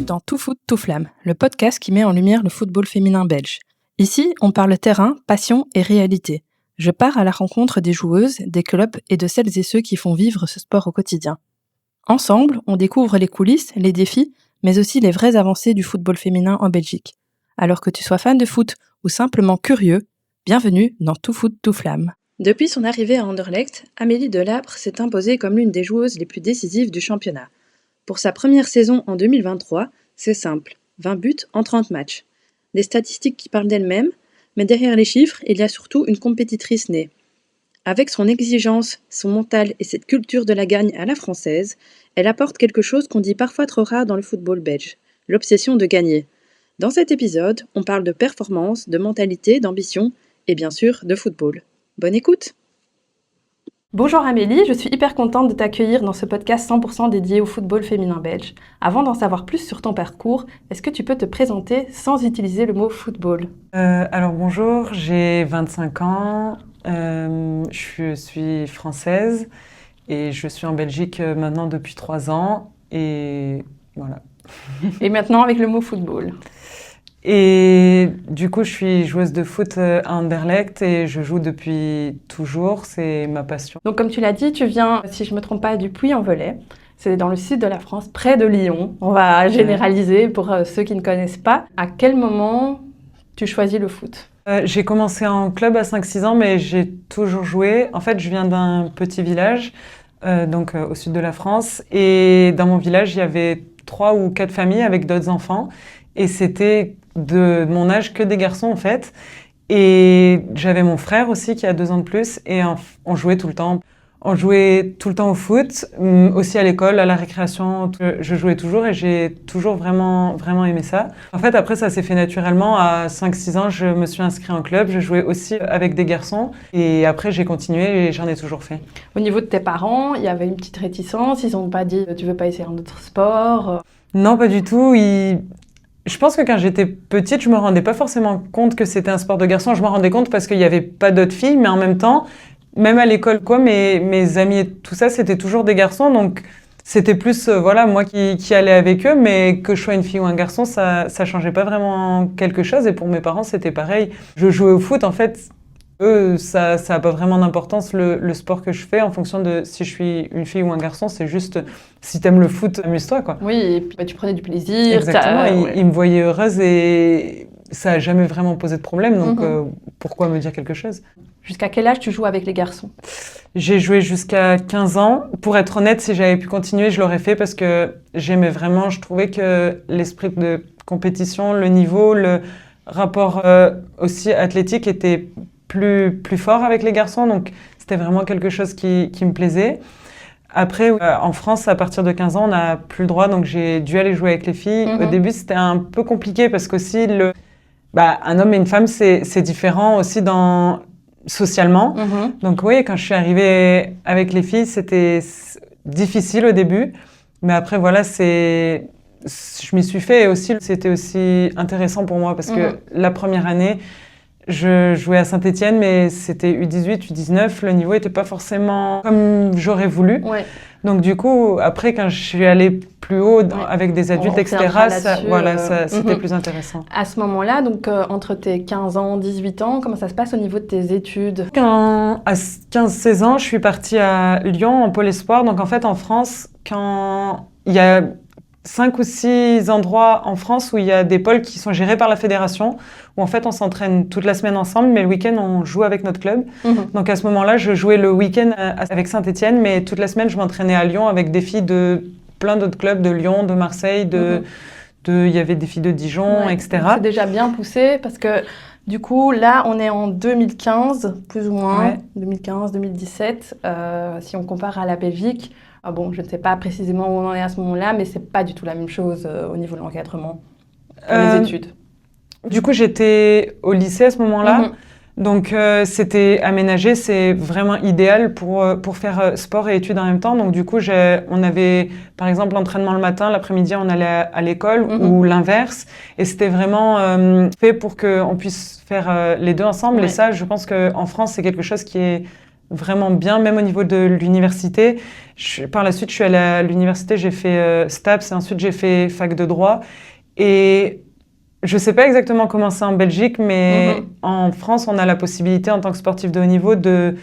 dans Tout Foot, Tout Flamme, le podcast qui met en lumière le football féminin belge. Ici, on parle terrain, passion et réalité. Je pars à la rencontre des joueuses, des clubs et de celles et ceux qui font vivre ce sport au quotidien. Ensemble, on découvre les coulisses, les défis, mais aussi les vraies avancées du football féminin en Belgique. Alors que tu sois fan de foot ou simplement curieux, bienvenue dans Tout Foot, Tout Flamme. Depuis son arrivée à Anderlecht, Amélie Delapre s'est imposée comme l'une des joueuses les plus décisives du championnat. Pour sa première saison en 2023, c'est simple, 20 buts en 30 matchs. Des statistiques qui parlent d'elles-mêmes, mais derrière les chiffres, il y a surtout une compétitrice née. Avec son exigence, son mental et cette culture de la gagne à la française, elle apporte quelque chose qu'on dit parfois trop rare dans le football belge, l'obsession de gagner. Dans cet épisode, on parle de performance, de mentalité, d'ambition et bien sûr de football. Bonne écoute! Bonjour Amélie, je suis hyper contente de t'accueillir dans ce podcast 100% dédié au football féminin belge. Avant d'en savoir plus sur ton parcours, est-ce que tu peux te présenter sans utiliser le mot football ? Alors bonjour, j'ai 25 ans, je suis française et je suis en Belgique maintenant depuis 3 ans et voilà. Et maintenant avec le mot football. Et du coup, je suis joueuse de foot à Anderlecht et je joue depuis toujours, c'est ma passion. Donc comme tu l'as dit, tu viens, si je ne me trompe pas, du Puy-en-Velay. C'est dans le sud de la France, près de Lyon. On va généraliser pour ceux qui ne connaissent pas. À quel moment tu choisis le foot ? J'ai commencé en club à 5-6 ans, mais j'ai toujours joué. En fait, je viens d'un petit village, au sud de la France. Et dans mon village, il y avait 3 ou 4 familles avec d'autres enfants. Et c'était de mon âge que des garçons en fait. Et j'avais mon frère aussi qui a 2 ans de plus et on jouait tout le temps. On jouait tout le temps au foot, aussi à l'école, à la récréation. Je jouais toujours et j'ai toujours vraiment, vraiment aimé ça. En fait, après, ça s'est fait naturellement. À 5-6 ans, je me suis inscrite en club. Je jouais aussi avec des garçons. Et après, j'ai continué et j'en ai toujours fait. Au niveau de tes parents, il y avait une petite réticence. Ils n'ont pas dit « tu veux pas essayer un autre sport ?» Non, pas du tout. Je pense que quand j'étais petite, je me rendais pas forcément compte que c'était un sport de garçon. Je m'en rendais compte parce qu'il y avait pas d'autres filles, mais en même temps, même à l'école, mes amis et tout ça, c'était toujours des garçons. Donc, c'était plus, moi qui allais avec eux, mais que je sois une fille ou un garçon, ça changeait pas vraiment quelque chose. Et pour mes parents, c'était pareil. Je jouais au foot, en fait. Eux, ça a pas vraiment d'importance le sport que je fais en fonction de si je suis une fille ou un garçon. C'est juste, si t'aimes le foot, amuse-toi, quoi. Oui, et puis tu prenais du plaisir. Exactement, ils me voyaient heureuse et ça a jamais vraiment posé de problème. Donc, pourquoi me dire quelque chose ? Jusqu'à quel âge tu joues avec les garçons ? J'ai joué jusqu'à 15 ans. Pour être honnête, si j'avais pu continuer, je l'aurais fait parce que j'aimais vraiment, je trouvais que l'esprit de compétition, le niveau, le rapport aussi athlétique était plus fort avec les garçons, donc c'était vraiment quelque chose qui me plaisait. Après, en France, à partir de 15 ans, on n'a plus le droit, donc j'ai dû aller jouer avec les filles. Au début, c'était un peu compliqué parce qu'aussi, un homme et une femme, c'est différent aussi socialement. Donc oui, quand je suis arrivée avec les filles, c'était difficile au début, mais après, voilà, je m'y suis fait et aussi, c'était aussi intéressant pour moi parce que la première année, je jouais à Saint-Étienne, mais c'était U18, U19. Le niveau n'était pas forcément comme j'aurais voulu. Ouais. Donc du coup, après, quand je suis allée plus haut avec des adultes, etc., c'était plus intéressant. À ce moment-là, donc entre tes 15 ans, 18 ans, comment ça se passe au niveau de tes études ? À 15-16 ans, je suis partie à Lyon en pôle espoir. Donc en fait, en France, quand il y a 5 ou 6 endroits en France où il y a des pôles qui sont gérés par la fédération, où en fait on s'entraîne toute la semaine ensemble, mais le week-end on joue avec notre club. Donc à ce moment-là, je jouais le week-end avec Saint-Étienne, mais toute la semaine je m'entraînais à Lyon avec des filles de plein d'autres clubs, de Lyon, de Marseille, il y avait des filles de Dijon, etc. C'est déjà bien poussé parce que du coup, là, on est en 2015, plus ou moins, 2015-2017, si on compare à la Belgique. Je ne sais pas précisément où on en est à ce moment-là, mais c'est pas du tout la même chose au niveau de l'encadrement, les études. Du coup, j'étais au lycée à ce moment-là, donc c'était aménagé, c'est vraiment idéal pour faire sport et études en même temps. Donc du coup, on avait par exemple l'entraînement le matin, l'après-midi on allait à l'école ou l'inverse, et c'était vraiment fait pour qu'on puisse faire les deux ensemble. Et ça, je pense qu'en France, c'est quelque chose qui est vraiment bien, même au niveau de l'université. Par la suite, je suis allée à l'université, j'ai fait STAPS et ensuite j'ai fait fac de droit. Et je sais pas exactement comment c'est en Belgique, mais en France, on a la possibilité en tant que sportif de haut niveau de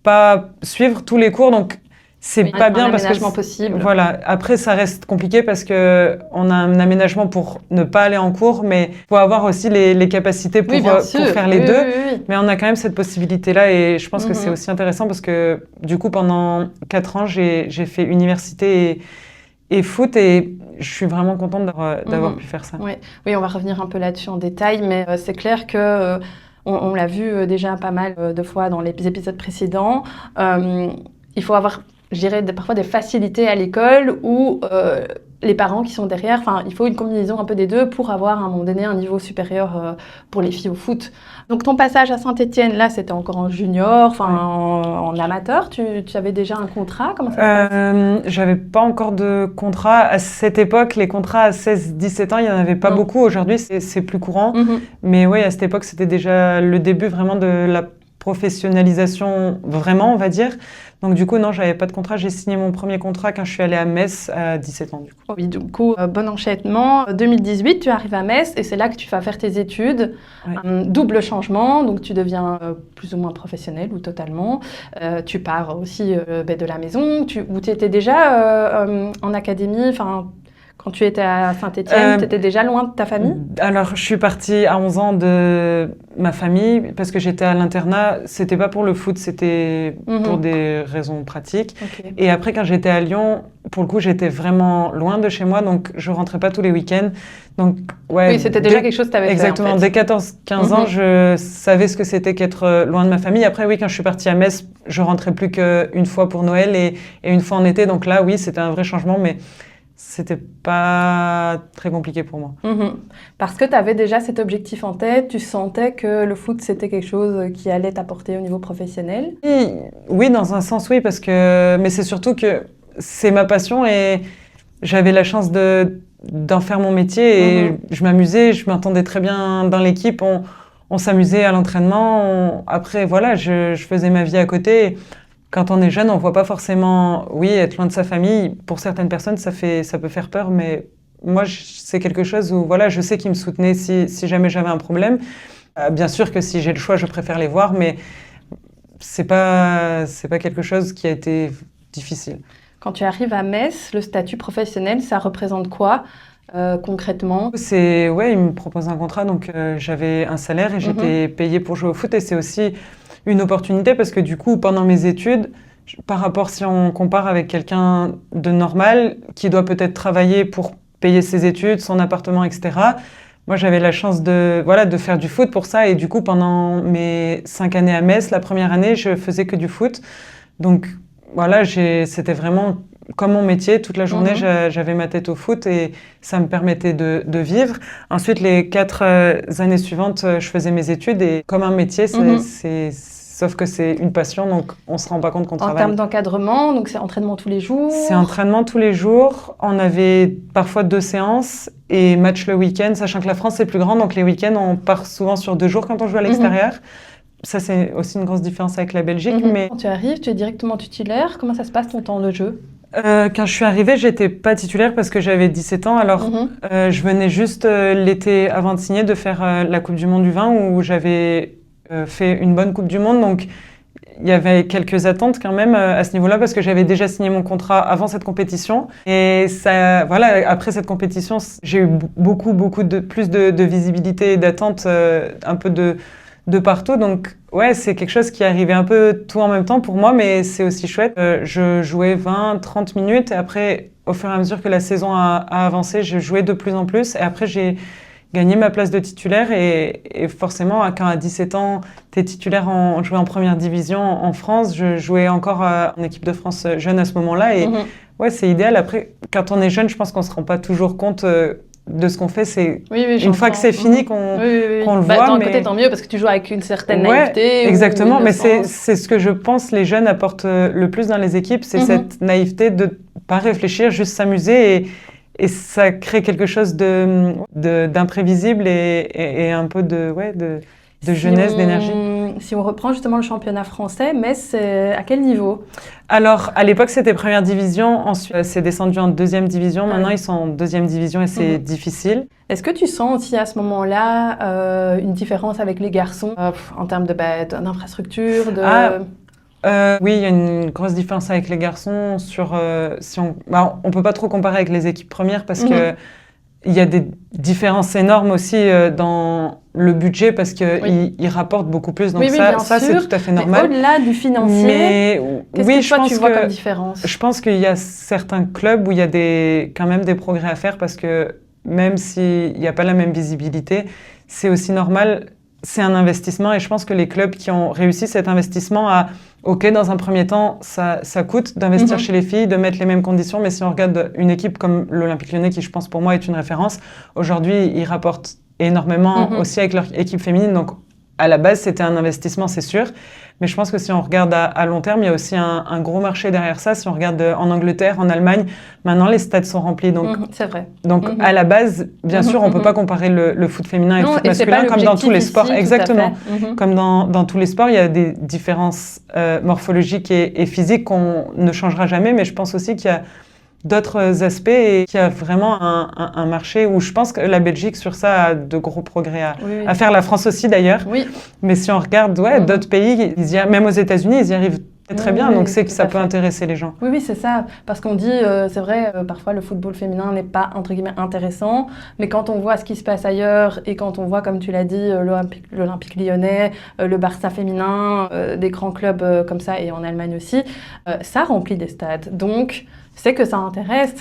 pas suivre tous les cours. Donc, c'est pas bien parce que possible. Voilà. Après, ça reste compliqué parce que on a un aménagement pour ne pas aller en cours, mais faut avoir aussi les capacités pour faire les deux. Oui. Mais on a quand même cette possibilité-là et je pense que c'est aussi intéressant parce que du coup, pendant 4 ans, j'ai fait université et foot et je suis vraiment contente d'avoir pu faire ça. Oui, on va revenir un peu là-dessus en détail, mais c'est clair que on l'a vu déjà pas mal de fois dans les épisodes précédents. Il faut avoir, je dirais, parfois des facilités à l'école ou les parents qui sont derrière. Enfin, il faut une combinaison un peu des deux pour avoir à un moment donné un niveau supérieur pour les filles au foot. Donc ton passage à Saint-Étienne, là, c'était encore en junior, en amateur. Tu avais déjà un contrat? Comment ça se passe? J'avais pas encore de contrat. À cette époque, les contrats à 16-17 ans, il y en avait pas beaucoup. Aujourd'hui, c'est plus courant. Mais oui, à cette époque, c'était déjà le début vraiment de la professionnalisation, vraiment, on va dire. Donc du coup, non, j'avais pas de contrat. J'ai signé mon premier contrat quand je suis allée à Metz à 17 ans. Oui, du coup, bon enchaînement. 2018, tu arrives à Metz et c'est là que tu vas faire tes études. Double changement, donc tu deviens plus ou moins professionnel ou totalement. Tu pars aussi de la maison, où tu étais déjà en académie, quand tu étais à Saint-Étienne, tu étais déjà loin de ta famille? Alors, je suis partie à 11 ans de ma famille parce que j'étais à l'internat. C'était pas pour le foot, c'était pour des raisons pratiques. Et après, quand j'étais à Lyon, pour le coup, j'étais vraiment loin de chez moi, donc je rentrais pas tous les week-ends. Donc, oui, c'était déjà quelque chose que tu avais fait. Exactement. En fait. Dès 14-15 ans, je savais ce que c'était qu'être loin de ma famille. Après, oui, quand je suis partie à Metz, je rentrais plus qu'une fois pour Noël et une fois en été. Donc là, oui, c'était un vrai changement, mais c'était pas très compliqué pour moi. Parce que tu avais déjà cet objectif en tête, tu sentais que le foot, c'était quelque chose qui allait t'apporter au niveau professionnel? Oui, dans un sens, oui, mais c'est surtout que c'est ma passion et j'avais la chance d'en faire mon métier et je m'amusais, je m'entendais très bien dans l'équipe, on s'amusait à l'entraînement. Après, voilà, je faisais ma vie à côté. Quand on est jeune, on voit pas forcément, être loin de sa famille. Pour certaines personnes, ça peut faire peur, mais moi, c'est quelque chose où, voilà, je sais qu'ils me soutenaient si jamais j'avais un problème. Bien sûr que si j'ai le choix, je préfère les voir, mais c'est pas quelque chose qui a été difficile. Quand tu arrives à Metz, le statut professionnel, ça représente quoi concrètement? Ils me proposent un contrat, donc j'avais un salaire et j'étais payée pour jouer au foot et c'est aussi une opportunité parce que du coup, pendant mes études, par rapport si on compare avec quelqu'un de normal qui doit peut-être travailler pour payer ses études, son appartement, etc. Moi, j'avais la chance de faire du foot pour ça et du coup, pendant mes 5 années à Metz, la première année, je faisais que du foot. Donc voilà, c'était vraiment comme mon métier. Toute la journée, j'avais ma tête au foot et ça me permettait de vivre. Ensuite, les 4 années suivantes, je faisais mes études et comme un métier, sauf que c'est une passion, donc on ne se rend pas compte qu'on travaille. En termes d'encadrement, donc c'est entraînement tous les jours? C'est entraînement tous les jours. On avait parfois 2 séances et match le week-end, sachant que la France, c'est plus grand, donc les week-ends, on part souvent sur 2 jours quand on joue à l'extérieur. Ça, c'est aussi une grosse différence avec la Belgique. Mais... Quand tu arrives, tu es directement titulaire. Comment ça se passe ton temps de jeu? Quand je suis arrivée, j'étais pas titulaire parce que j'avais 17 ans. Alors, je venais juste l'été avant de signer de faire la Coupe du Monde du vin où j'avais fait une bonne Coupe du Monde. Donc, il y avait quelques attentes quand même à ce niveau-là parce que j'avais déjà signé mon contrat avant cette compétition. Et ça, voilà, après cette compétition, j'ai eu plus de visibilité et d'attentes un peu de partout. Donc, ouais, c'est quelque chose qui arrivait un peu tout en même temps pour moi, mais c'est aussi chouette. Je jouais 20-30 minutes et après, au fur et à mesure que la saison a avancé, je jouais de plus en plus. Et après, j'ai gagné ma place de titulaire et forcément, quand à 17 ans, tu es titulaire jouais en première division en France. Je jouais encore en équipe de France jeune à ce moment-là. Et ouais, c'est idéal. Après, quand on est jeune, je pense qu'on ne se rend pas toujours compte de ce qu'on fait, c'est une fois que c'est fini qu'on le voit. D'un côté, tant mieux, parce que tu joues avec une certaine naïveté. Exactement, mais c'est ce que je pense les jeunes apportent le plus dans les équipes, c'est cette naïveté de ne pas réfléchir, juste s'amuser et ça crée quelque chose d'imprévisible et un peu de... de jeunesse, d'énergie. Si on reprend justement le championnat français, Metz, c'est à quel niveau? Alors, à l'époque, c'était première division. Ensuite, c'est descendu en deuxième division. Maintenant, ils sont en deuxième division et c'est difficile. Est-ce que tu sens aussi à ce moment-là une différence avec les garçons en termes d'infrastructure Oui, il y a une grosse différence avec les garçons. On peut pas trop comparer avec les équipes premières parce que il y a des différences énormes aussi dans le budget parce qu'ils rapportent beaucoup plus. Donc ça c'est tout à fait normal. Mais au-delà du financier, qu'est-ce que tu vois comme différence? Je pense qu'il y a certains clubs où il y a quand même des progrès à faire parce que même s'il n'y a pas la même visibilité, c'est aussi normal. C'est un investissement et je pense que les clubs qui ont réussi cet investissement dans un premier temps, ça coûte d'investir chez les filles, de mettre les mêmes conditions, mais si on regarde une équipe comme l'Olympique Lyonnais, qui je pense pour moi est une référence, aujourd'hui, ils rapportent énormément aussi avec leur équipe féminine, donc à la base, c'était un investissement, c'est sûr. Mais je pense que si on regarde à long terme, il y a aussi un gros marché derrière ça. Si on regarde en Angleterre, en Allemagne, maintenant les stades sont remplis. Donc, c'est vrai. Donc à la base, bien sûr, on ne peut pas comparer le foot féminin et le foot masculin comme dans tous les sports. Exactement. Comme dans tous les sports, il y a des différences morphologiques et physiques qu'on ne changera jamais. Mais je pense aussi qu'il y a d'autres aspects et qu'il y a vraiment un marché où je pense que la Belgique sur ça a de gros progrès à faire, la France aussi d'ailleurs. Oui. Mais si on regarde d'autres pays, même aux États-Unis, ils y arrivent très bien, donc c'est que ça peut intéresser les gens. Oui, c'est ça, parce qu'on dit, c'est vrai, parfois le football féminin n'est pas, entre guillemets, intéressant, mais quand on voit ce qui se passe ailleurs et quand on voit, comme tu l'as dit, l'Olympique Lyonnais, le Barça féminin, des grands clubs comme ça, et en Allemagne aussi, ça remplit des stades. Donc, c'est que ça intéresse.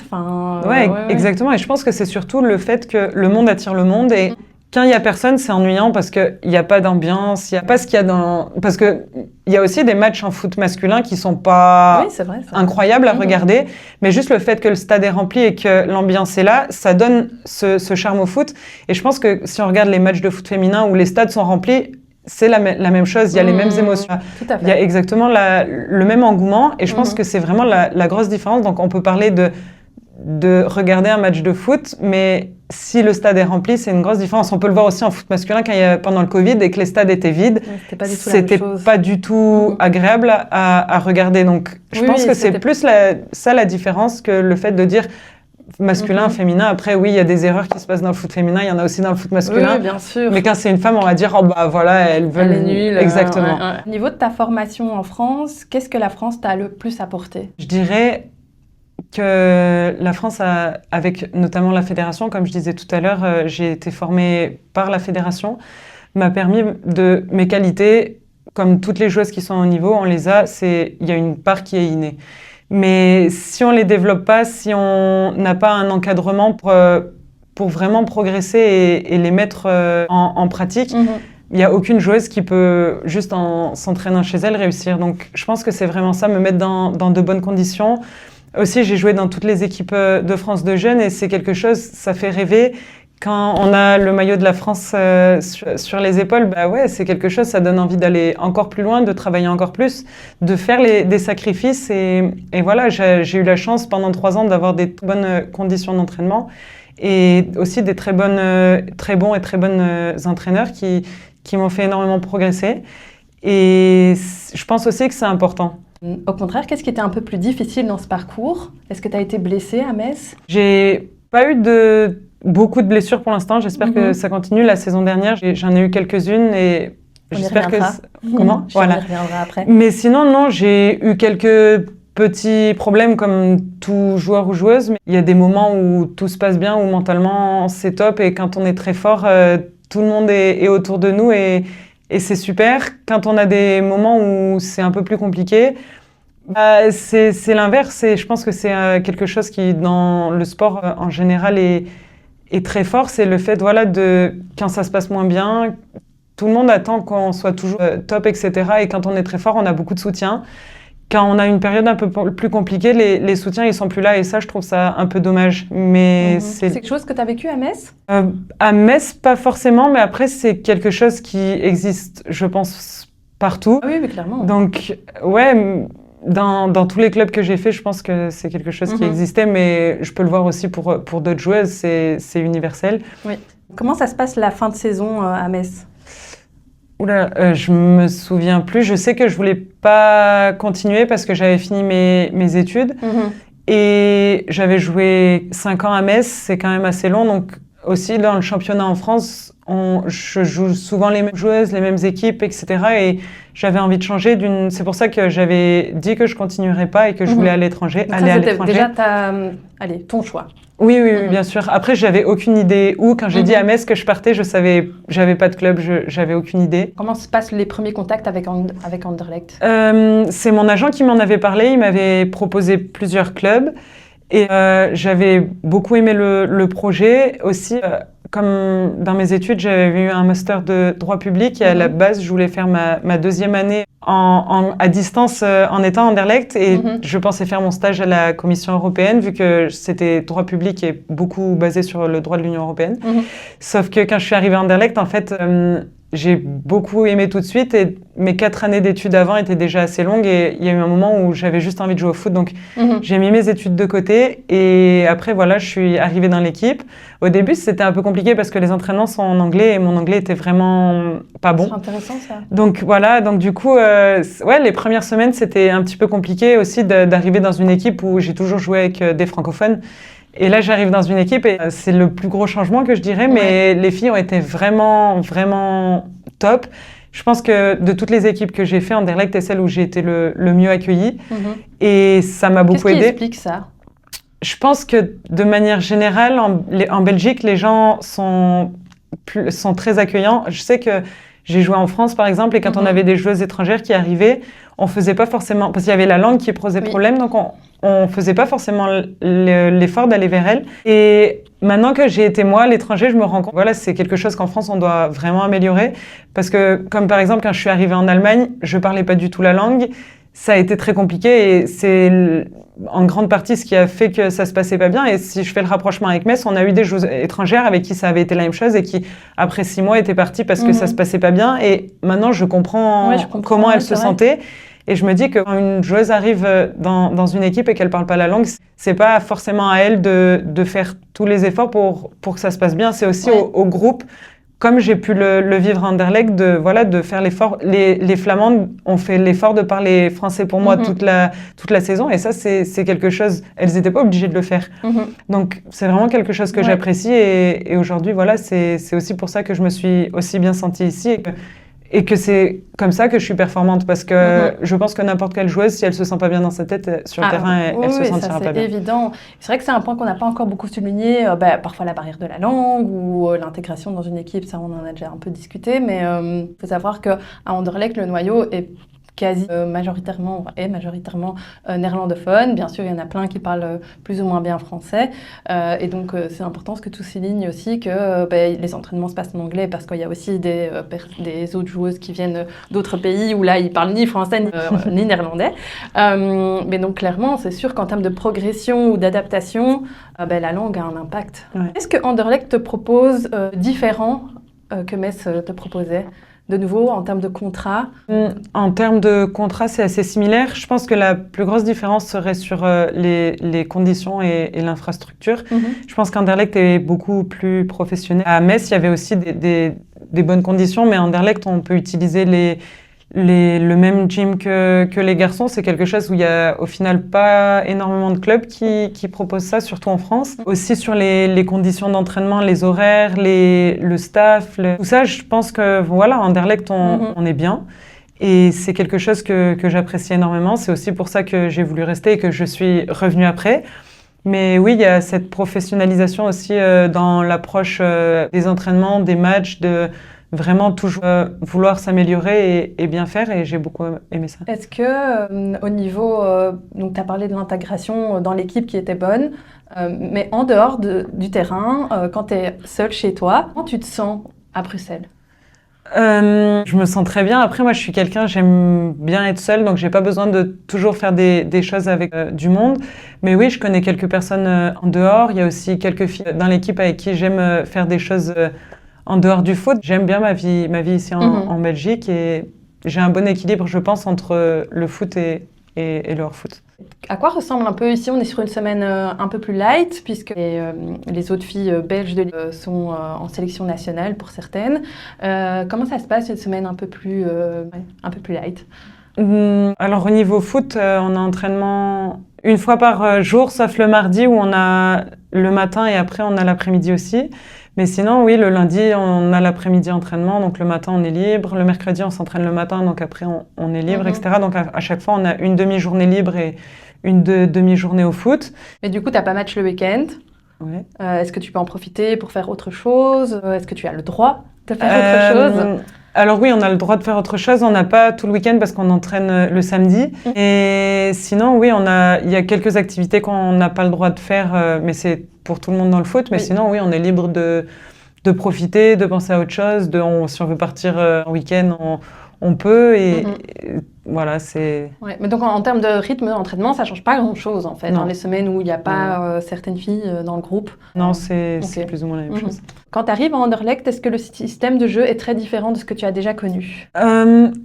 Exactement. Et je pense que c'est surtout le fait que le monde attire le monde et quand il n'y a personne, c'est ennuyant parce qu'il n'y a pas d'ambiance, il n'y a pas ce qu'il y a dans... Parce qu'il y a aussi des matchs en foot masculin qui ne sont pas incroyables à regarder, mais juste le fait que le stade est rempli et que l'ambiance est là, ça donne ce charme au foot. Et je pense que si on regarde les matchs de foot féminin où les stades sont remplis, c'est la même chose, il y a les mêmes émotions. Tout à fait. Il y a exactement le même engouement et je pense que c'est vraiment la grosse différence. Donc on peut parler de regarder un match de foot, mais si le stade est rempli, c'est une grosse différence. On peut le voir aussi en foot masculin pendant le Covid et que les stades étaient vides. C'était pas du tout agréable à regarder. Donc je pense que c'est plus la différence que le fait de dire masculin, féminin. Après, oui, il y a des erreurs qui se passent dans le foot féminin, il y en a aussi dans le foot masculin. Oui, bien sûr. Mais quand c'est une femme, on va dire, elle est nulle. Exactement. Au niveau de ta formation en France, qu'est-ce que la France t'a le plus apporté? Je dirais que la France, avec notamment la fédération, comme je disais tout à l'heure, j'ai été formée par la fédération, m'a permis mes qualités, comme toutes les joueuses qui sont au niveau, on les a, il y a une part qui est innée. Mais si on les développe pas, si on n'a pas un encadrement pour vraiment progresser et les mettre en pratique, il n'y a aucune joueuse qui peut, juste en s'entraînant chez elle, réussir. Donc je pense que c'est vraiment ça, me mettre dans de bonnes conditions. Aussi, j'ai joué dans toutes les équipes de France de jeunes et c'est quelque chose, ça fait rêver. Quand on a le maillot de la France sur les épaules, c'est quelque chose, ça donne envie d'aller encore plus loin, de travailler encore plus, de faire des sacrifices. Et voilà, j'ai eu la chance pendant 3 ans d'avoir des bonnes conditions d'entraînement et aussi des très bons et très bonnes entraîneurs qui m'ont fait énormément progresser. Et je pense aussi que c'est important. Au contraire, qu'est-ce qui était un peu plus difficile dans ce parcours? Est-ce que tu as été blessée à Metz? J'ai pas eu beaucoup de blessures pour l'instant. J'espère que ça continue. La saison dernière, j'en ai eu quelques-unes et j'espère que... Comment? Voilà. On y reviendra après. Mais sinon, non, j'ai eu quelques petits problèmes comme tout joueur ou joueuse. Mais il y a des moments où tout se passe bien, où mentalement c'est top et quand on est très fort, tout le monde est autour de nous et c'est super. Quand on a des moments où c'est un peu plus compliqué, c'est l'inverse. Je pense que c'est quelque chose qui, dans le sport en général, est très fort. C'est le fait, quand ça se passe moins bien, tout le monde attend qu'on soit toujours top, etc. Et quand on est très fort, on a beaucoup de soutien. Quand on a une période un peu plus compliquée, les soutiens, ils sont plus là. Et ça, je trouve ça un peu dommage. Mais c'est quelque chose que tu as vécu à Metz? À Metz, pas forcément. Mais après, c'est quelque chose qui existe, je pense, partout. Ah oui, mais clairement. Donc, dans tous les clubs que j'ai fait, je pense que c'est quelque chose qui existait. Mais je peux le voir aussi pour d'autres joueuses. C'est universel. Oui. Comment ça se passe la fin de saison à Metz? Oula, je me souviens plus. Je sais que je voulais pas continuer parce que j'avais fini mes études et j'avais joué 5 ans à Metz. C'est quand même assez long. Donc aussi dans le championnat en France, je joue souvent les mêmes joueuses, les mêmes équipes, etc. Et j'avais envie de changer. C'est pour ça que j'avais dit que je continuerais pas et que je voulais aller à l'étranger. C'était déjà ton choix. Oui, bien sûr. Après, j'avais aucune idée où. Quand j'ai dit à Metz que je partais, j'avais pas de club, j'avais aucune idée. Comment se passent les premiers contacts avec Anderlecht? C'est mon agent qui m'en avait parlé. Il m'avait proposé plusieurs clubs et j'avais beaucoup aimé le projet aussi. Comme dans mes études, j'avais eu un master de droit public et à la base, je voulais faire ma deuxième année à distance en étant à Anderlecht et je pensais faire mon stage à la Commission européenne vu que c'était droit public et beaucoup basé sur le droit de l'Union européenne. Sauf que quand je suis arrivée à Anderlecht, en fait, j'ai beaucoup aimé tout de suite et mes 4 années d'études avant étaient déjà assez longues et il y a eu un moment où j'avais juste envie de jouer au foot. Donc, j'ai mis mes études de côté et après, voilà, je suis arrivée dans l'équipe. Au début, c'était un peu compliqué parce que les entraînements sont en anglais et mon anglais était vraiment pas bon. C'est intéressant, ça. Donc, voilà. Donc, du coup, les premières semaines, c'était un petit peu compliqué aussi d'arriver dans une équipe où j'ai toujours joué avec des francophones. Et là, j'arrive dans une équipe et c'est le plus gros changement que je dirais, mais les filles ont été vraiment, vraiment top. Je pense que de toutes les équipes que j'ai fait, Anderlecht est celle où j'ai été le mieux accueillie. Et ça m'a beaucoup aidé. Qu'est-ce qui explique ça? Je pense que de manière générale, en Belgique, les gens sont très accueillants. Je sais que j'ai joué en France, par exemple, et quand on avait des joueuses étrangères qui arrivaient, on faisait pas forcément... Parce qu'il y avait la langue qui posait problème, donc on faisait pas forcément l'effort d'aller vers elles. Et maintenant que j'ai été moi, l'étranger, je me rends compte... Voilà, c'est quelque chose qu'en France, on doit vraiment améliorer. Parce que, comme par exemple, quand je suis arrivée en Allemagne, je parlais pas du tout la langue. Ça a été très compliqué et c'est en grande partie ce qui a fait que ça se passait pas bien. Et si je fais le rapprochement avec Metz, on a eu des joueuses étrangères avec qui ça avait été la même chose et qui, après 6 mois, étaient parties parce que ça se passait pas bien. Et maintenant, je comprends comment elles se sentaient. Et je me dis que quand une joueuse arrive dans une équipe et qu'elle parle pas la langue, c'est pas forcément à elle de faire tous les efforts pour que ça se passe bien. C'est aussi au groupe. Comme j'ai pu le vivre à Anderlecht, de faire l'effort. Les Flamandes ont fait l'effort de parler français pour moi toute la saison. Et ça, c'est quelque chose... Elles n'étaient pas obligées de le faire. Donc, c'est vraiment quelque chose que j'apprécie. Et aujourd'hui, voilà, c'est aussi pour ça que je me suis aussi bien sentie ici. Et que c'est comme ça que je suis performante. Parce que je pense que n'importe quelle joueuse, si elle se sent pas bien dans sa tête, sur le terrain, elle se sentira pas bien. C'est évident. C'est vrai que c'est un point qu'on n'a pas encore beaucoup souligné. Parfois la barrière de la langue ou l'intégration dans une équipe, ça on en a déjà un peu discuté. Mais il faut savoir qu'à Anderlecht, le noyau est quasi majoritairement néerlandophone. Bien sûr, il y en a plein qui parlent plus ou moins bien français. Et donc, c'est important ce que tu soulignes aussi que les entraînements se passent en anglais parce qu'il y a aussi des autres joueuses qui viennent d'autres pays où là, ils parlent ni français ni néerlandais. Mais donc, clairement, c'est sûr qu'en termes de progression ou d'adaptation, la langue a un impact. Est-ce que Anderlecht te propose différent que Metz te proposait ? De nouveau, en termes de contrat? En termes de contrat, c'est assez similaire. Je pense que la plus grosse différence serait sur les conditions et l'infrastructure. Je pense qu'Anderlecht est beaucoup plus professionnel. À Metz, il y avait aussi des bonnes conditions, mais à Anderlecht, on peut utiliser le même gym que les garçons. C'est quelque chose où il y a au final pas énormément de clubs qui proposent ça, surtout en France. Aussi sur les conditions d'entraînement, les horaires, le staff, tout ça, je pense que voilà, Anderlecht, on est bien. Et c'est quelque chose que j'apprécie énormément. C'est aussi pour ça que j'ai voulu rester et que je suis revenue après. Mais oui, il y a cette professionnalisation aussi dans l'approche des entraînements, des matchs, de vraiment toujours vouloir s'améliorer et bien faire, et j'ai beaucoup aimé ça. Est-ce que au niveau, donc tu as parlé de l'intégration dans l'équipe qui était bonne, mais en dehors du terrain, quand tu es seule chez toi, comment tu te sens à Bruxelles ? Je me sens très bien. Après, moi, je suis quelqu'un, j'aime bien être seule, donc j'ai pas besoin de toujours faire des choses avec du monde. Mais oui, je connais quelques personnes en dehors. Il y a aussi quelques filles dans l'équipe avec qui j'aime faire des choses en dehors du foot. J'aime bien ma vie ici en Belgique, et j'ai un bon équilibre, je pense, entre le foot et le hors-foot. À quoi ressemble un peu ici? On est sur une semaine un peu plus light puisque les autres filles belges sont en sélection nationale pour certaines. Comment ça se passe une semaine un peu plus light? Alors au niveau foot, on a entraînement une fois par jour, sauf le mardi où on a le matin et après on a l'après-midi aussi. Mais sinon, oui, le lundi, on a l'après-midi entraînement, donc le matin on est libre. Le mercredi, on s'entraîne le matin, donc après on est libre, etc. Donc à chaque fois, on a une demi-journée libre et une demi-journée au foot. Mais du coup, t'as pas match le week-end. Ouais. Est-ce que tu peux en profiter pour faire autre chose? Est-ce que tu as le droit de faire autre chose? Alors oui, on a le droit de faire autre chose. On n'a pas tout le week-end parce qu'on entraîne le samedi. Et sinon, oui, il y a quelques activités qu'on n'a pas le droit de faire, mais c'est pour tout le monde dans le foot. Mais sinon, oui, on est libre de profiter, de penser à autre chose. Si on veut partir en week-end, on peut. Et voilà, c'est... Ouais, mais donc en termes de rythme d'entraînement, ça change pas grand-chose en fait. Non. Dans les semaines où il n'y a pas certaines filles dans le groupe. Non, c'est plus ou moins la même chose. Quand tu arrives à Anderlecht, est-ce que le système de jeu est très différent de ce que tu as déjà connu?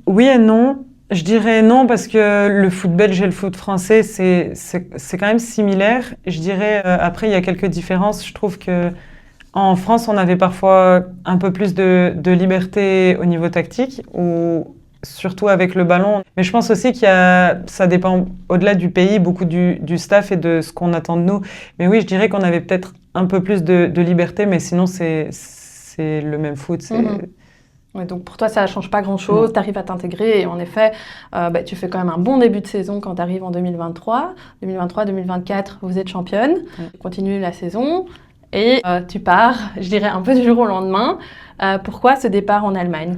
Oui et non. Je dirais non parce que le foot belge et le foot français, c'est quand même similaire. Je dirais, après, il y a quelques différences. Je trouve que en France, on avait parfois un peu plus de liberté au niveau tactique, ou surtout avec le ballon. Mais je pense aussi ça dépend au-delà du pays, beaucoup du staff et de ce qu'on attend de nous. Mais oui, je dirais qu'on avait peut-être un peu plus de liberté, mais sinon, c'est le même foot. Ouais, donc pour toi, ça ne change pas grand-chose, tu arrives à t'intégrer et en effet, tu fais quand même un bon début de saison quand tu arrives en 2023. 2023-2024, vous êtes championne, tu continues la saison et tu pars, je dirais, un peu du jour au lendemain. Pourquoi ce départ en Allemagne?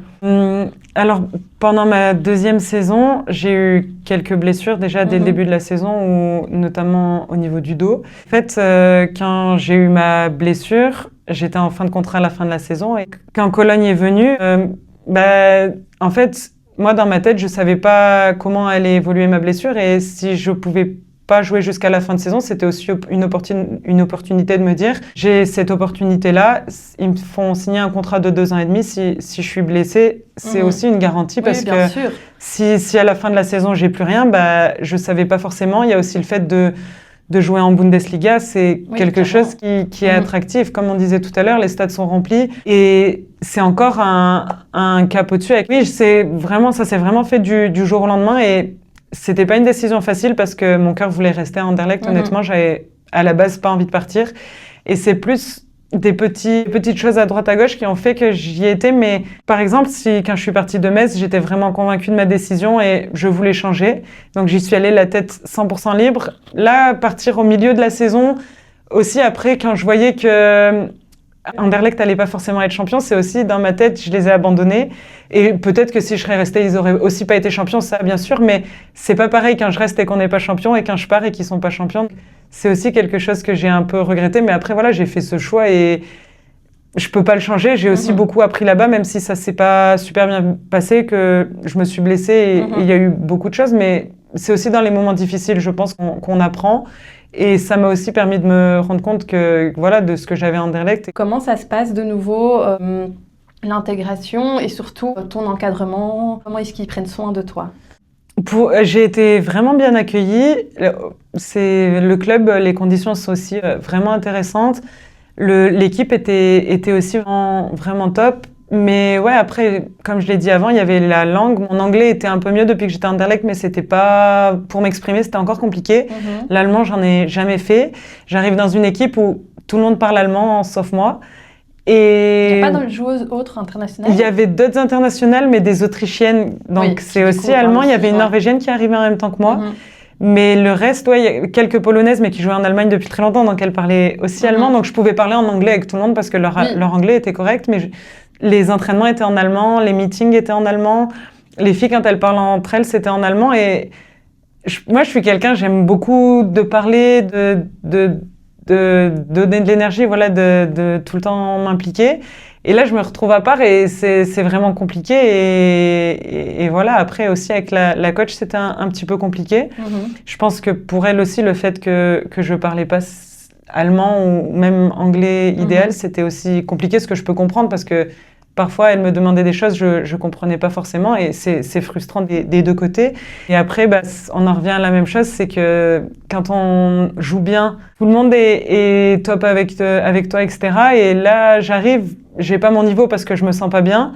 Alors, pendant ma deuxième saison, j'ai eu quelques blessures déjà dès le début de la saison, notamment au niveau du dos. En fait, quand j'ai eu ma blessure, j'étais en fin de contrat à la fin de la saison et quand Cologne est venu, en fait, moi dans ma tête, je savais pas comment allait évoluer ma blessure et si je pouvais pas jouer jusqu'à la fin de saison, c'était aussi une opportunité de me dire j'ai cette opportunité-là, ils me font signer un contrat de 2 ans et demi, si je suis blessée, c'est aussi une garantie parce que si à la fin de la saison j'ai plus rien, je savais pas forcément. Il y a aussi le fait de jouer en Bundesliga, c'est quelque chose qui est attractif. Comme on disait tout à l'heure, les stades sont remplis et c'est encore un cap au-dessus. Oui, ça s'est vraiment fait du jour au lendemain et c'était pas une décision facile parce que mon cœur voulait rester à Anderlecht. Honnêtement, j'avais à la base pas envie de partir. Et c'est plus des petites choses à droite à gauche qui ont fait que j'y étais. Mais par exemple, quand je suis partie de Metz, j'étais vraiment convaincue de ma décision et je voulais changer. Donc j'y suis allée la tête 100% libre. Là, partir au milieu de la saison, aussi après, quand je voyais que Anderlecht n'allait pas forcément être champion, c'est aussi dans ma tête, je les ai abandonnés. Et peut-être que si je serais restée, ils auraient aussi pas été champions, ça bien sûr, mais c'est pas pareil quand je reste et qu'on n'est pas champion et quand je pars et qu'ils sont pas champions. C'est aussi quelque chose que j'ai un peu regretté, mais après voilà, j'ai fait ce choix et je peux pas le changer. J'ai aussi beaucoup appris là-bas, même si ça s'est pas super bien passé, que je me suis blessée et il y a eu beaucoup de choses, mais c'est aussi dans les moments difficiles, je pense, qu'on apprend. Et ça m'a aussi permis de me rendre compte de ce que j'avais en Anderlecht. Comment ça se passe de nouveau, l'intégration et surtout ton encadrement? Comment est-ce qu'ils prennent soin de toi? J'ai été vraiment bien accueillie. Le club, les conditions sont aussi vraiment intéressantes. L'équipe était aussi vraiment top. Mais ouais, après, comme je l'ai dit avant, il y avait la langue. Mon anglais était un peu mieux depuis que j'étais à Anderlecht, mais c'était pas, pour m'exprimer, c'était encore compliqué. L'allemand, j'en ai jamais fait. J'arrive dans une équipe où tout le monde parle allemand, sauf moi. Et il n'y a pas de joueuses autres internationales? Il y avait d'autres internationales, mais des Autrichiennes. Donc c'est aussi allemand. Il y avait une Norvégienne qui arrivait en même temps que moi. Mais le reste, il y a quelques Polonaises, mais qui jouaient en Allemagne depuis très longtemps, donc elles parlaient aussi allemand. Donc je pouvais parler en anglais avec tout le monde parce que leur anglais était correct, mais les entraînements étaient en allemand, les meetings étaient en allemand, les filles, quand elles parlent entre elles, c'était en allemand. Et moi, je suis quelqu'un, j'aime beaucoup de parler, de donner de l'énergie, voilà, de tout le temps m'impliquer. Et là, je me retrouve à part et c'est vraiment compliqué. Et voilà, après aussi avec la coach, c'était un petit peu compliqué. Je pense que pour elle aussi, le fait que je parlais pas allemand ou même anglais idéal, c'était aussi compliqué, ce que je peux comprendre parce que parfois, elle me demandait des choses, je comprenais pas forcément et c'est frustrant des deux côtés. Et après, on en revient à la même chose, c'est que quand on joue bien, tout le monde est top avec toi, etc. Et là, j'arrive, j'ai pas mon niveau parce que je me sens pas bien.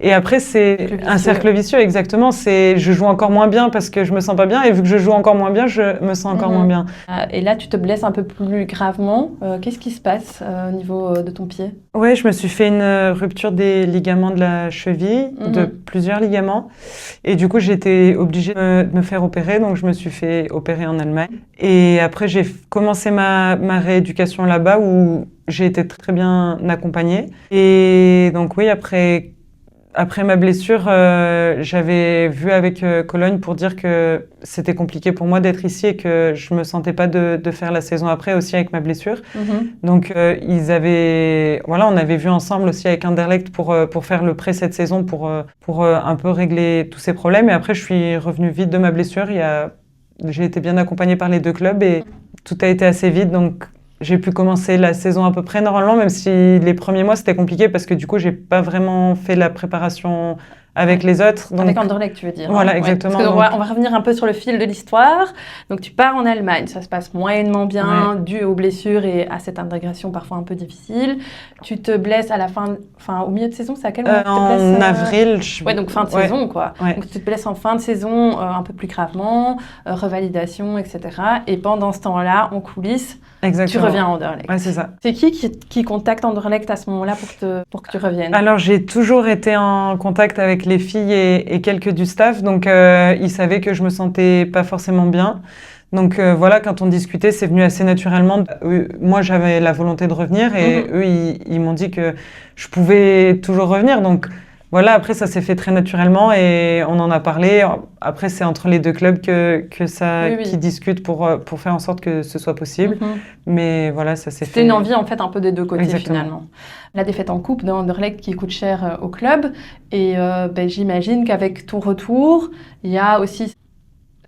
Et après, c'est un cercle vicieux, exactement. Je joue encore moins bien parce que je me sens pas bien. Et vu que je joue encore moins bien, je me sens encore moins bien. Et là, tu te blesses un peu plus gravement. Qu'est-ce qui se passe au niveau de ton pied? Ouais, je me suis fait une rupture des ligaments de la cheville, de plusieurs ligaments. Et du coup, j'étais obligée de me faire opérer. Donc, je me suis fait opérer en Allemagne. Et après, j'ai commencé ma rééducation là-bas où j'ai été très bien accompagnée. Et donc, oui, après ma blessure, j'avais vu avec Cologne pour dire que c'était compliqué pour moi d'être ici et que je me sentais pas de faire la saison après aussi avec ma blessure. Donc on avait vu ensemble aussi avec Anderlecht pour faire le prêt cette saison pour un peu régler tous ces problèmes. Et après, je suis revenue vite de ma blessure. J'ai été bien accompagnée par les deux clubs et tout a été assez vite. Donc j'ai pu commencer la saison à peu près normalement, même si les premiers mois, c'était compliqué parce que du coup, j'ai pas vraiment fait la préparation avec les autres. Donc... Avec Anderlecht, tu veux dire. Voilà, exactement. Parce on va revenir un peu sur le fil de l'histoire. Donc, tu pars en Allemagne. Ça se passe moyennement bien, dû aux blessures et à cette intégration parfois un peu difficile. Tu te blesses à la au milieu de saison, c'est à quel moment tu te blesses En avril. Ouais, donc fin de saison, quoi. Ouais. Donc, tu te blesses en fin de saison, un peu plus gravement, revalidation, etc. Et pendant ce temps-là, en coulisses, exactement. Tu reviens à Anderlecht. Ouais, c'est ça. C'est qui contacte Anderlecht à ce moment-là pour que tu reviennes? Alors, j'ai toujours été en contact avec les filles et quelques du staff. Donc, ils savaient que je me sentais pas forcément bien. Donc, voilà, quand on discutait, c'est venu assez naturellement. Moi, j'avais la volonté de revenir et eux, ils m'ont dit que je pouvais toujours revenir. Donc, voilà, après, ça s'est fait très naturellement et on en a parlé. Après, c'est entre les deux clubs qui discutent pour faire en sorte que ce soit possible. Mais voilà, ça s'est fait. C'était une envie, en fait, un peu des deux côtés, exactement. Finalement. La défaite en coupe d'Anderlecht qui coûte cher au club. Et j'imagine qu'avec ton retour, il y a aussi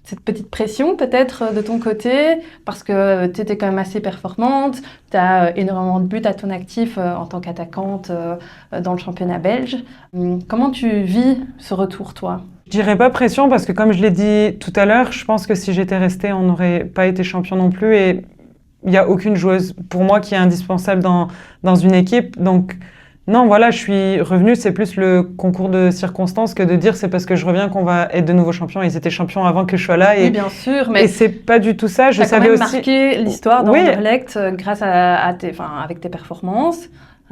cette petite pression peut-être de ton côté, parce que tu étais quand même assez performante, tu as énormément de buts à ton actif en tant qu'attaquante dans le championnat belge. Comment tu vis ce retour, toi? Je dirais pas pression, parce que comme je l'ai dit tout à l'heure, je pense que si j'étais restée, on n'aurait pas été champion non plus, et il n'y a aucune joueuse pour moi qui est indispensable dans une équipe, donc... Non, voilà, je suis revenue, c'est plus le concours de circonstances que de dire c'est parce que je reviens qu'on va être de nouveau champion. Ils étaient champions avant que je sois là. Oui, bien sûr, mais c'est pas du tout ça. Je savais aussi. Tu as quand même marqué l'histoire d'Anderlecht grâce avec tes performances.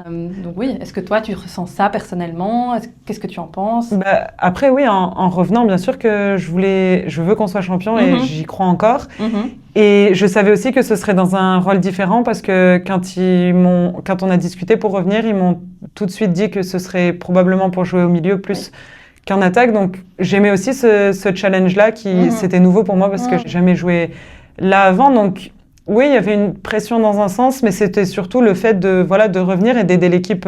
Donc oui, est-ce que toi, tu ressens ça personnellement? Qu'est-ce que tu en penses? Après, oui, en revenant, bien sûr que je veux qu'on soit champion et j'y crois encore. Et je savais aussi que ce serait dans un rôle différent parce que quand on a discuté pour revenir, ils m'ont tout de suite dit que ce serait probablement pour jouer au milieu plus qu'en attaque. Donc j'aimais aussi ce challenge-là c'était nouveau pour moi parce que j'ai jamais joué là avant. Donc oui, il y avait une pression dans un sens, mais c'était surtout le fait de revenir et d'aider l'équipe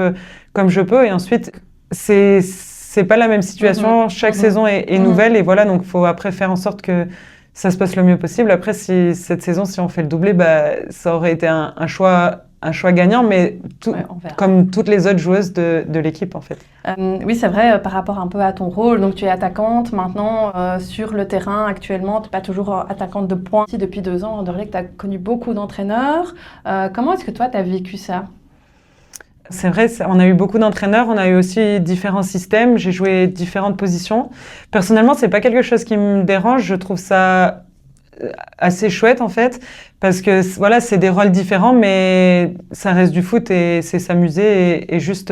comme je peux. Et ensuite, c'est pas la même situation. Chaque saison est nouvelle et voilà, donc faut après faire en sorte que ça se passe le mieux possible. Après, cette saison, si on fait le doublé, ça aurait été un choix gagnant, mais comme toutes les autres joueuses de l'équipe, en fait. Oui, c'est vrai, par rapport un peu à ton rôle. Donc, tu es attaquante maintenant sur le terrain actuellement. Tu n'es pas toujours attaquante de pointe. Depuis 2 ans, Anderlecht, tu as connu beaucoup d'entraîneurs. Comment est-ce que toi, tu as vécu ça? C'est vrai, on a eu beaucoup d'entraîneurs, on a eu aussi différents systèmes, j'ai joué différentes positions. Personnellement, c'est pas quelque chose qui me dérange, je trouve ça assez chouette en fait, parce que voilà, c'est des rôles différents, mais ça reste du foot et c'est s'amuser et juste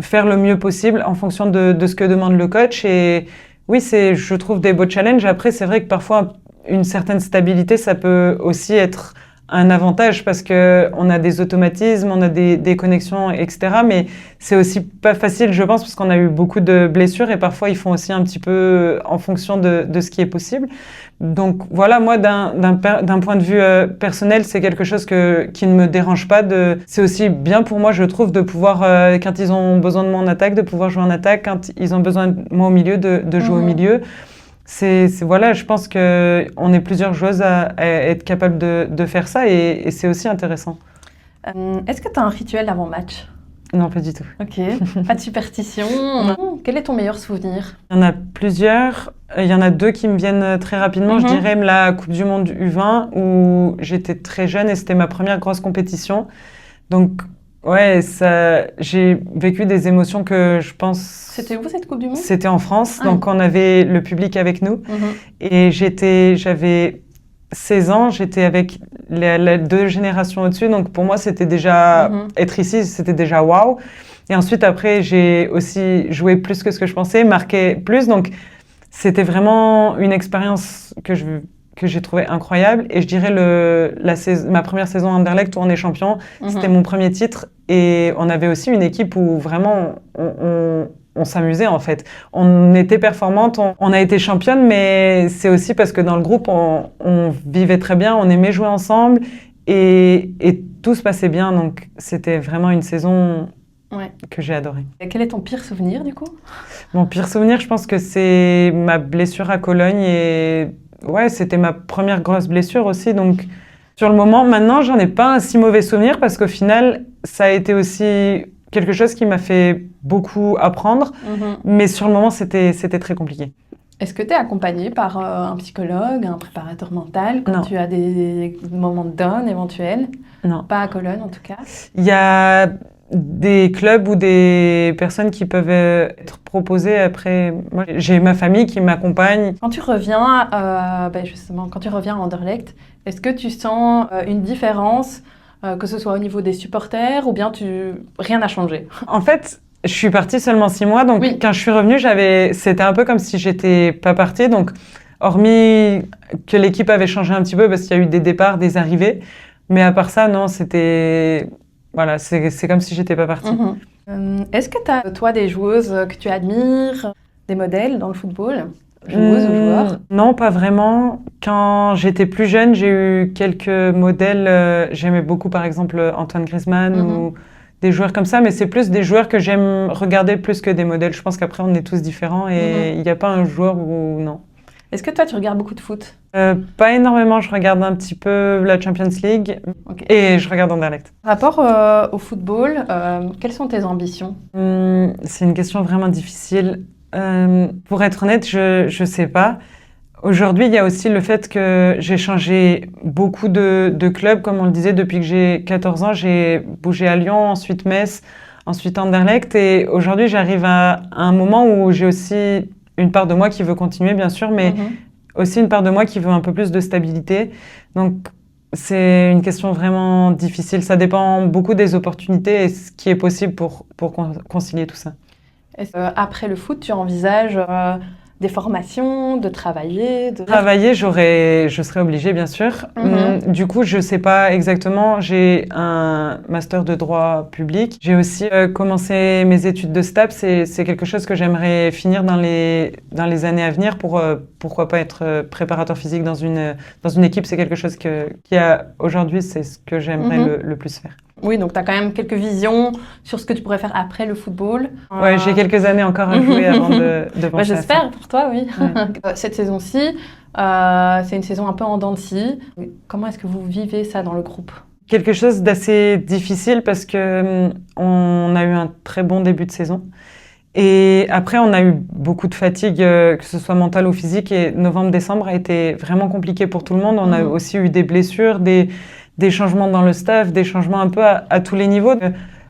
faire le mieux possible en fonction de ce que demande le coach. Et oui, je trouve des beaux challenges. Après, c'est vrai que parfois, une certaine stabilité, ça peut aussi être un avantage parce que on a des automatismes, on a des connexions, etc. Mais c'est aussi pas facile, je pense, parce qu'on a eu beaucoup de blessures et parfois ils font aussi un petit peu en fonction de ce qui est possible. Donc voilà, moi d'un point de vue personnel, c'est quelque chose qui ne me dérange pas. C'est aussi bien pour moi, je trouve, de pouvoir quand ils ont besoin de moi en attaque, de pouvoir jouer en attaque, quand ils ont besoin de moi au milieu, de jouer au milieu. Voilà, je pense qu'on est plusieurs joueuses à être capables de faire ça et c'est aussi intéressant. Est-ce que tu as un rituel avant-match? Non, pas du tout. Ok, pas de superstition. Quel est ton meilleur souvenir? Il y en a plusieurs. Il y en a deux qui me viennent très rapidement. Je dirais la Coupe du Monde U20 où j'étais très jeune et c'était ma première grosse compétition. Donc, ouais, j'ai vécu des émotions que je pense... C'était où cette Coupe du Monde? C'était en France, donc on avait le public avec nous. Et j'avais 16 ans, j'étais avec les deux générations au-dessus. Donc pour moi, c'était déjà... Être ici, c'était déjà waouh. Et ensuite, après, j'ai aussi joué plus que ce que je pensais, marqué plus. Donc, c'était vraiment une expérience que j'ai trouvée incroyable. Et je dirais ma première saison à Anderlecht où on est champion, c'était mon premier titre. Et on avait aussi une équipe où vraiment on s'amusait en fait. On était performante, on a été championne, mais c'est aussi parce que dans le groupe, on vivait très bien, on aimait jouer ensemble et tout se passait bien. Donc c'était vraiment une saison que j'ai adorée. Et quel est ton pire souvenir du coup? Mon pire souvenir, je pense que c'est ma blessure à Cologne et ouais, c'était ma première grosse blessure aussi. Donc sur le moment, maintenant, j'en ai pas un si mauvais souvenir parce qu'au final, ça a été aussi quelque chose qui m'a fait beaucoup apprendre, mais sur le moment, c'était très compliqué. Est-ce que tu es accompagnée par un psychologue, un préparateur mental quand tu as des moments de down éventuels? Non. Pas à Cologne en tout cas. Il y a des clubs ou des personnes qui peuvent être proposées après. Moi, j'ai ma famille qui m'accompagne. Quand tu reviens, justement, quand tu reviens à Anderlecht, est-ce que tu sens une différence, que ce soit au niveau des supporters ou bien rien n'a changé? En fait, je suis partie seulement 6 mois, donc quand je suis revenue, c'était un peu comme si j'étais pas partie. Donc, hormis que l'équipe avait changé un petit peu parce qu'il y a eu des départs, des arrivées, mais à part ça, non, voilà, c'est comme si j'étais pas partie. Est-ce que tu as, toi, des joueuses que tu admires, des modèles dans le football? Joueuses ou joueurs? Non, pas vraiment. Quand j'étais plus jeune, j'ai eu quelques modèles. J'aimais beaucoup, par exemple, Antoine Griezmann ou des joueurs comme ça, mais c'est plus des joueurs que j'aime regarder plus que des modèles. Je pense qu'après, on est tous différents et il n'y a pas un joueur où non. Est-ce que toi, tu regardes beaucoup de foot? Pas énormément. Je regarde un petit peu la Champions League et je regarde Anderlecht. Par rapport au football, quelles sont tes ambitions? C'est une question vraiment difficile. Pour être honnête, je sais pas. Aujourd'hui, il y a aussi le fait que j'ai changé beaucoup de clubs, comme on le disait, depuis que j'ai 14 ans. J'ai bougé à Lyon, ensuite Metz, ensuite Anderlecht. Et aujourd'hui, j'arrive à un moment où j'ai aussi une part de moi qui veut continuer, bien sûr, mais aussi une part de moi qui veut un peu plus de stabilité. Donc, c'est une question vraiment difficile. Ça dépend beaucoup des opportunités et ce qui est possible pour concilier tout ça. Après le foot, tu envisages des formations, de travailler? Travailler, je serais obligée, bien sûr. Du coup, je ne sais pas exactement. J'ai un master de droit public. J'ai aussi commencé mes études de STAPS. C'est quelque chose que j'aimerais finir dans les années à venir pour, pourquoi pas, être préparateur physique dans une équipe. C'est quelque chose aujourd'hui, c'est ce que j'aimerais le plus faire. Oui, donc tu as quand même quelques visions sur ce que tu pourrais faire après le football. Ouais, j'ai quelques années encore à jouer avant de penser à ça. J'espère pour toi, oui. Ouais. Cette saison-ci, c'est une saison un peu en dents de scie. Comment est-ce que vous vivez ça dans le groupe? Quelque chose d'assez difficile parce que on a eu un très bon début de saison. Et après, on a eu beaucoup de fatigue, que ce soit mentale ou physique. Et novembre-décembre a été vraiment compliqué pour tout le monde. On a aussi eu des blessures, des changements dans le staff, des changements un peu à tous les niveaux.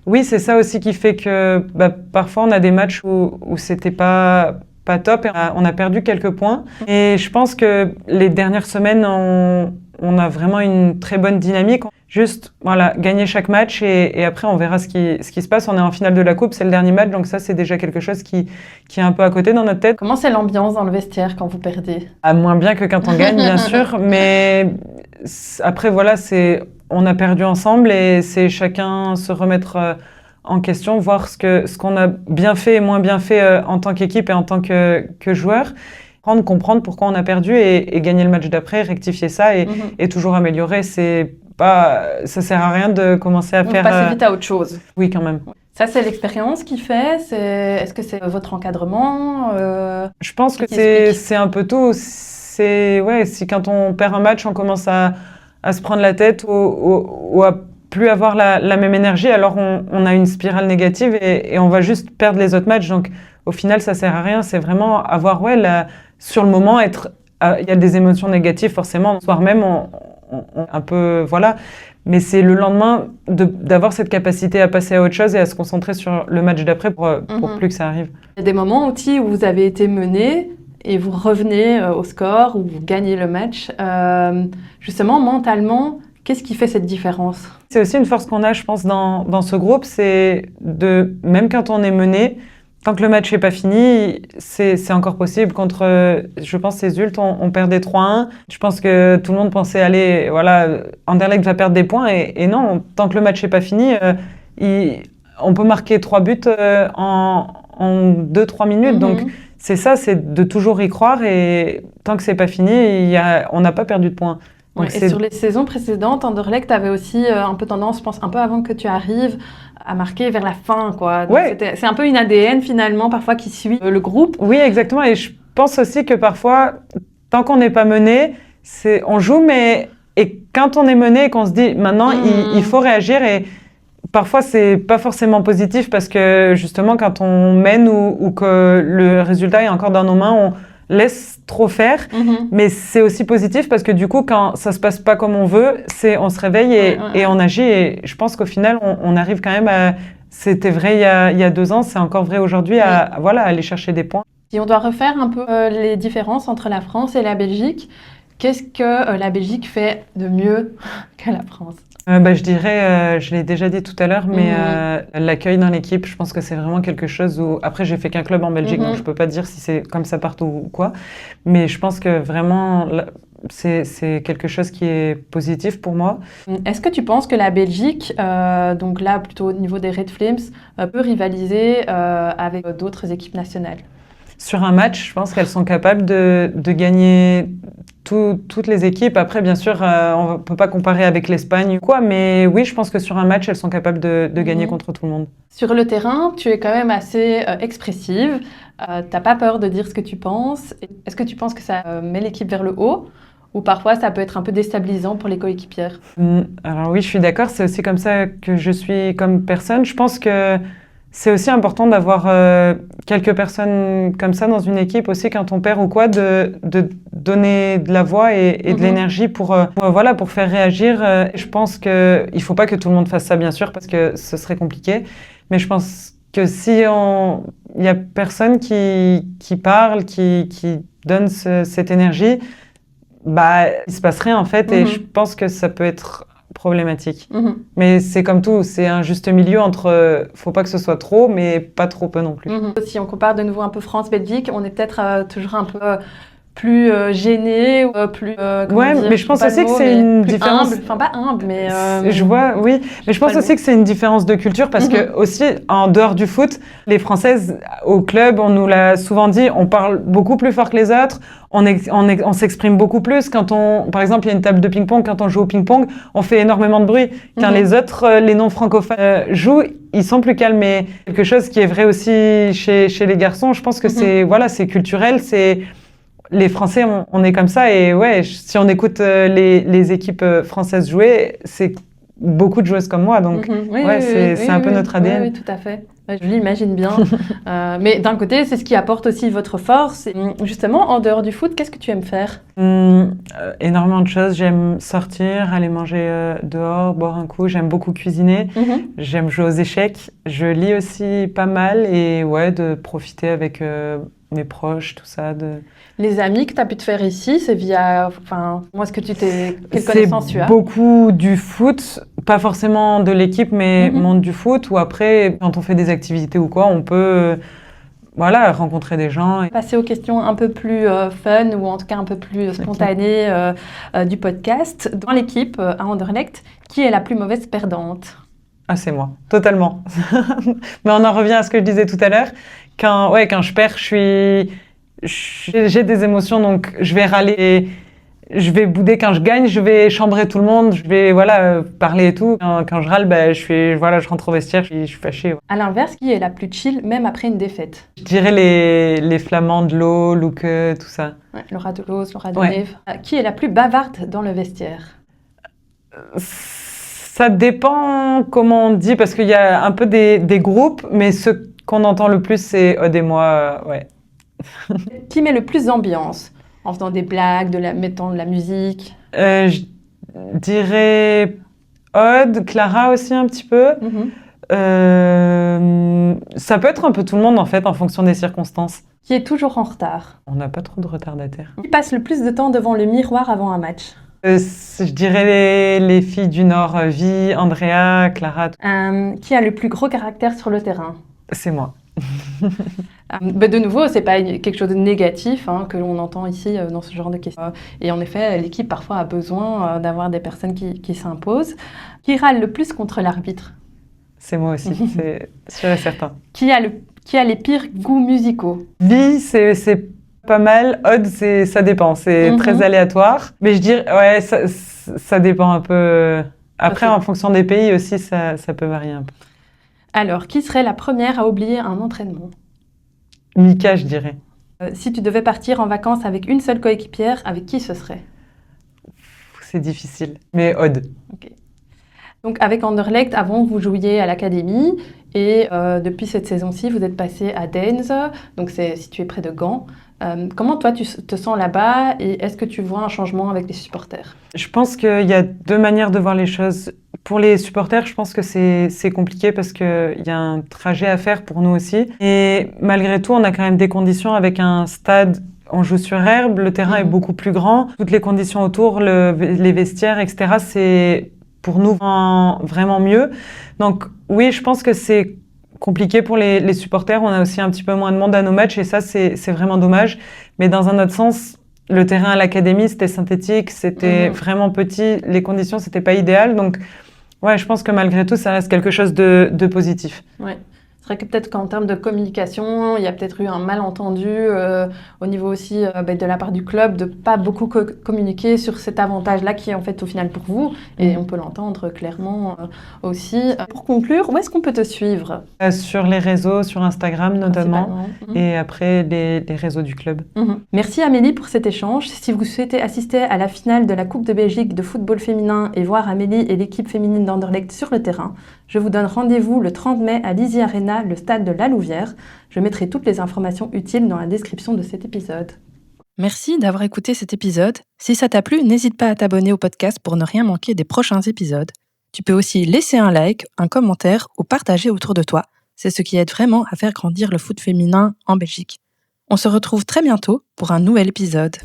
Oui, c'est ça aussi qui fait que parfois on a des matchs où c'était pas top et on a perdu quelques points. Et je pense que les dernières semaines, on a vraiment une très bonne dynamique. Juste, voilà, gagner chaque match et après on verra ce qui se passe. On est en finale de la Coupe, c'est le dernier match, donc ça c'est déjà quelque chose qui est un peu à côté dans notre tête. Comment c'est l'ambiance dans le vestiaire quand vous perdez? Moins bien que quand on gagne, bien sûr, mais après voilà, on a perdu ensemble et c'est chacun se remettre en question, voir ce qu'on a bien fait et moins bien fait en tant qu'équipe et en tant que joueur. Comprendre pourquoi on a perdu et gagner le match d'après, rectifier ça et toujours améliorer. Ça sert à rien de commencer à faire... Passer vite à autre chose. Oui, quand même. Ça, c'est l'expérience qui fait? Est-ce que c'est votre encadrement? Je pense que c'est un peu tout. Si quand on perd un match, on commence à se prendre la tête ou à plus avoir la même énergie, alors on a une spirale négative et on va juste perdre les autres matchs. Donc, au final, ça sert à rien. C'est vraiment avoir, sur le moment, il y a des émotions négatives, forcément. Le soir même, un peu, voilà. Mais c'est le lendemain d'avoir cette capacité à passer à autre chose et à se concentrer sur le match d'après pour plus que ça arrive. Il y a des moments aussi où vous avez été mené et vous revenez au score, où vous gagnez le match. Justement, mentalement, qu'est-ce qui fait cette différence? C'est aussi une force qu'on a, je pense, dans ce groupe, c'est même quand on est mené, tant que le match n'est pas fini, c'est encore possible. Contre, je pense, ces Zult, on perdait 3-1. Je pense que tout le monde pensait, allez, voilà, Anderlecht va perdre des points. Et non, tant que le match n'est pas fini, on peut marquer 3 buts en 2-3 minutes. Donc, c'est ça, c'est de toujours y croire. Et tant que c'est pas fini, on n'a pas perdu de points. Donc et sur les saisons précédentes, Anderlecht avait aussi un peu tendance, je pense, un peu avant que tu arrives, à marquer vers la fin, quoi. Donc c'est un peu une ADN, finalement, parfois, qui suit le groupe. Oui, exactement. Et je pense aussi que parfois, tant qu'on n'est pas mené, on joue, et quand on est mené et qu'on se dit, maintenant, il faut réagir, et parfois, c'est pas forcément positif parce que, justement, quand on mène ou que le résultat est encore dans nos mains, on laisse trop faire, mais c'est aussi positif parce que du coup, quand ça se passe pas comme on veut, on se réveille et on agit. Et je pense qu'au final, on arrive quand même à... C'était vrai il y a 2 ans, c'est encore vrai aujourd'hui, à aller chercher des points. Si on doit refaire un peu les différences entre la France et la Belgique, qu'est-ce que la Belgique fait de mieux que la France? Je dirais, je l'ai déjà dit tout à l'heure, mais l'accueil dans l'équipe, je pense que c'est vraiment quelque chose où... Après, j'ai fait qu'un club en Belgique, donc je peux pas dire si c'est comme ça partout ou quoi. Mais je pense que vraiment, c'est quelque chose qui est positif pour moi. Est-ce que tu penses que la Belgique, donc là, plutôt au niveau des Red Flames, peut rivaliser avec d'autres équipes nationales? Sur un match, je pense qu'elles sont capables de gagner toutes les équipes. Après, bien sûr, on ne peut pas comparer avec l'Espagne ou quoi, mais oui, je pense que sur un match, elles sont capables de gagner contre tout le monde. Sur le terrain, tu es quand même assez expressive. T'as pas peur de dire ce que tu penses. Est-ce que tu penses que ça met l'équipe vers le haut? Ou parfois, ça peut être un peu déstabilisant pour les coéquipières? Alors oui, je suis d'accord. C'est aussi comme ça que je suis comme personne. Je pense que c'est aussi important d'avoir quelques personnes comme ça dans une équipe aussi quand on perd ou quoi, de donner de la voix et de l'énergie pour faire réagir. Je pense qu'il ne faut pas que tout le monde fasse ça, bien sûr, parce que ce serait compliqué. Mais je pense que si il n'y a personne qui parle, qui donne cette énergie, il ne se passe rien en fait. Et je pense que ça peut être problématique. Mais c'est comme tout, c'est un juste milieu entre faut pas que ce soit trop, mais pas trop peu non plus. Si on compare de nouveau un peu France-Belgique, on est peut-être toujours un peu plus gêné, plus... mais je pense aussi que c'est une différence... Humble. Enfin, pas humble, mais... Je vois, oui. Mais je pense aussi que c'est une différence de culture parce que aussi, en dehors du foot, les Françaises, au club, on nous l'a souvent dit, on parle beaucoup plus fort que les autres, on s'exprime beaucoup plus. Par exemple, il y a une table de ping-pong, quand on joue au ping-pong, on fait énormément de bruit. Quand les autres, les non-francophones jouent, ils sont plus calmes. Mais quelque chose qui est vrai aussi chez les garçons, je pense que c'est culturel, c'est... Les Français, on est comme ça et si on écoute les équipes françaises jouer, c'est beaucoup de joueuses comme moi, donc c'est un peu notre ADN. Oui, tout à fait. Je l'imagine bien. Mais d'un côté, c'est ce qui apporte aussi votre force. Et justement, en dehors du foot, qu'est-ce que tu aimes faire? Énormément de choses. J'aime sortir, aller manger dehors, boire un coup. J'aime beaucoup cuisiner. J'aime jouer aux échecs. Je lis aussi pas mal et de profiter avec mes proches, tout ça. Les amis que tu as pu te faire ici, c'est via... Moi, est-ce que quelle connaissance tu as? C'est beaucoup du foot, pas forcément de l'équipe, mais monde du foot, ou après, quand on fait des activités ou quoi, on peut rencontrer des gens. Passer aux questions un peu plus fun, ou en tout cas un peu plus spontanées du podcast. Dans l'équipe à Anderlecht, qui est la plus mauvaise perdante? Ah, c'est moi, totalement. Mais on en revient à ce que je disais tout à l'heure. Quand je perds, j'ai des émotions, donc je vais râler, je vais bouder. Quand je gagne, je vais chambrer tout le monde, je vais parler et tout. Quand je râle, je rentre au vestiaire, je suis fâchée. À l'inverse, qui est la plus chill, même après une défaite? Je dirais les Flamands de l'eau, Louke, tout ça. Laura Delos, Laura Deneve. Qui est la plus bavarde dans le vestiaire? Ça dépend comment on dit, parce qu'il y a un peu des groupes, mais ce qu'on entend le plus, c'est Aude et moi, ouais. Qui met le plus d'ambiance en faisant des blagues, mettant de la musique? Je dirais Aude, Clara aussi un petit peu. Ça peut être un peu tout le monde en fait, en fonction des circonstances. Qui est toujours en retard? On n'a pas trop de retardataires. Qui passe le plus de temps devant le miroir avant un match? Je dirais les filles du Nord, Vi, Andrea, Clara. Qui a le plus gros caractère sur le terrain? C'est moi. De nouveau, c'est pas quelque chose de négatif que l'on entend ici dans ce genre de questions. Et en effet, l'équipe parfois a besoin d'avoir des personnes qui s'imposent. Qui râle le plus contre l'arbitre? C'est moi aussi, c'est sûr et certain. Qui a les pires goûts musicaux? Vi, c'est pas mal. Aude, ça dépend, c'est très aléatoire. Mais je dirais, ouais, ça dépend un peu. Après, en fonction des pays aussi, ça peut varier un peu. Alors, qui serait la première à oublier un entraînement? Mika, je dirais. Si tu devais partir en vacances avec une seule coéquipière, avec qui ce serait? C'est difficile, mais Aude. Ok. Donc avec Anderlecht, avant vous jouiez à l'académie et depuis cette saison-ci, vous êtes passé à Dens, donc c'est situé près de Gand. Comment toi tu te sens là-bas et est-ce que tu vois un changement avec les supporters? Je pense qu'il y a deux manières de voir les choses. Pour les supporters, je pense que c'est compliqué parce qu'il y a un trajet à faire pour nous aussi. Et malgré tout, on a quand même des conditions avec un stade. On joue sur herbe, le terrain est beaucoup plus grand. Toutes les conditions autour, les vestiaires, etc., c'est pour nous vraiment mieux. Donc oui, je pense que c'est compliqué pour les supporters. On a aussi un petit peu moins de monde à nos matchs et ça, c'est vraiment dommage. Mais dans un autre sens, le terrain à l'académie, c'était synthétique, c'était vraiment petit. Les conditions, c'était pas idéal. Donc ouais, je pense que malgré tout, ça reste quelque chose de positif. Ouais. C'est vrai que peut-être qu'en termes de communication, il y a peut-être eu un malentendu au niveau aussi de la part du club de pas beaucoup communiquer sur cet avantage-là qui est en fait au final pour vous. Et on peut l'entendre clairement aussi. Pour conclure, où est-ce qu'on peut te suivre? Sur les réseaux, sur Instagram notamment, et après les réseaux du club. Merci Amélie pour cet échange. Si vous souhaitez assister à la finale de la Coupe de Belgique de football féminin et voir Amélie et l'équipe féminine d'Anderlecht sur le terrain, je vous donne rendez-vous le 30 mai à l'Easy Arena, le stade de La Louvière. Je mettrai toutes les informations utiles dans la description de cet épisode. Merci d'avoir écouté cet épisode. Si ça t'a plu, n'hésite pas à t'abonner au podcast pour ne rien manquer des prochains épisodes. Tu peux aussi laisser un like, un commentaire ou partager autour de toi. C'est ce qui aide vraiment à faire grandir le foot féminin en Belgique. On se retrouve très bientôt pour un nouvel épisode.